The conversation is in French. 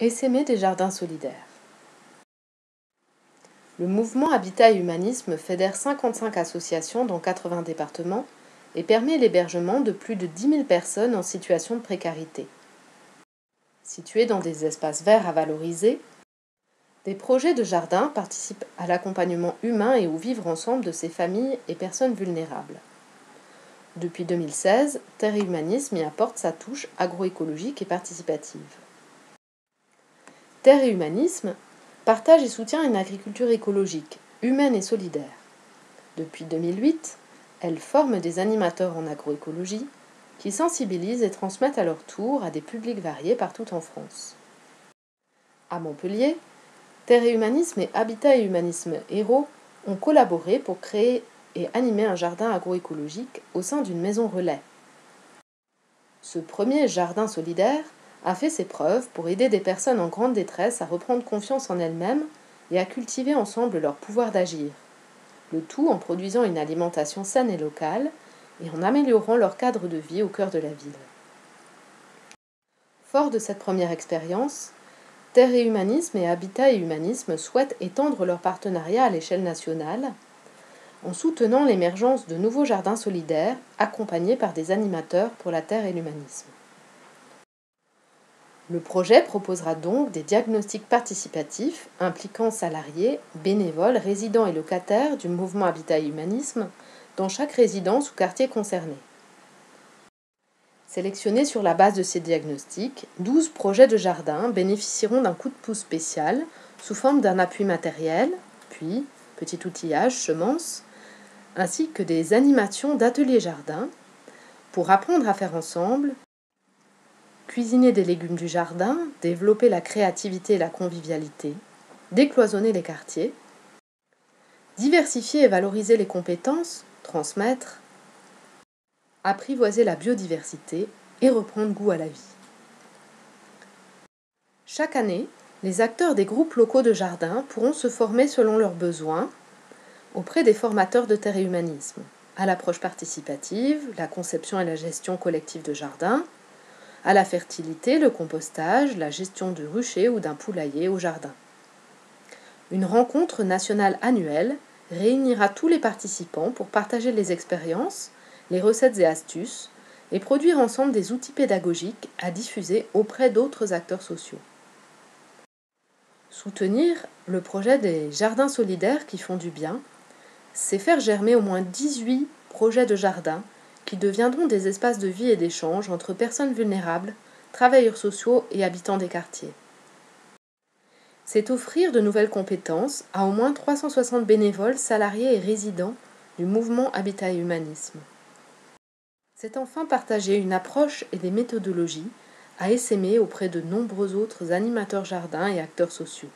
Essaimer des jardins solidaires. Le mouvement Habitat et Humanisme fédère 55 associations dans 80 départements et permet l'hébergement de plus de 10 000 personnes en situation de précarité. Situés dans des espaces verts à valoriser, des projets de jardins participent à l'accompagnement humain et au vivre ensemble de ces familles et personnes vulnérables. Depuis 2016, Terre et Humanisme y apporte sa touche agroécologique et participative. Terre et Humanisme partage et soutient une agriculture écologique, humaine et solidaire. Depuis 2008, elle forme des animateurs en agroécologie qui sensibilisent et transmettent à leur tour à des publics variés partout en France. À Montpellier, Terre et Humanisme et Habitat et Humanisme Héros ont collaboré pour créer et animer un jardin agroécologique au sein d'une maison relais. Ce premier jardin solidaire a fait ses preuves pour aider des personnes en grande détresse à reprendre confiance en elles-mêmes et à cultiver ensemble leur pouvoir d'agir, le tout en produisant une alimentation saine et locale et en améliorant leur cadre de vie au cœur de la ville. Fort de cette première expérience, Terre et Humanisme et Habitat et Humanisme souhaitent étendre leur partenariat à l'échelle nationale en soutenant l'émergence de nouveaux jardins solidaires accompagnés par des animateurs pour la terre et l'humanisme. Le projet proposera donc des diagnostics participatifs impliquant salariés, bénévoles, résidents et locataires du mouvement Habitat et Humanisme dans chaque résidence ou quartier concerné. Sélectionnés sur la base de ces diagnostics, 12 projets de jardin bénéficieront d'un coup de pouce spécial sous forme d'un appui matériel, puis petit outillage, semences, ainsi que des animations d'ateliers jardin pour apprendre à faire ensemble, cuisiner des légumes du jardin, développer la créativité et la convivialité, décloisonner les quartiers, diversifier et valoriser les compétences, transmettre, apprivoiser la biodiversité et reprendre goût à la vie. Chaque année, les acteurs des groupes locaux de jardin pourront se former selon leurs besoins auprès des formateurs de Terre et Humanisme, à l'approche participative, la conception et la gestion collective de jardin, à la fertilité, le compostage, la gestion de ruchers ou d'un poulailler au jardin. Une rencontre nationale annuelle réunira tous les participants pour partager les expériences, les recettes et astuces et produire ensemble des outils pédagogiques à diffuser auprès d'autres acteurs sociaux. Soutenir le projet des jardins solidaires qui font du bien, c'est faire germer au moins 18 projets de jardin qui deviendront des espaces de vie et d'échange entre personnes vulnérables, travailleurs sociaux et habitants des quartiers. C'est offrir de nouvelles compétences à au moins 360 bénévoles, salariés et résidents du mouvement Habitat et Humanisme. C'est enfin partager une approche et des méthodologies à essaimer auprès de nombreux autres animateurs jardins et acteurs sociaux.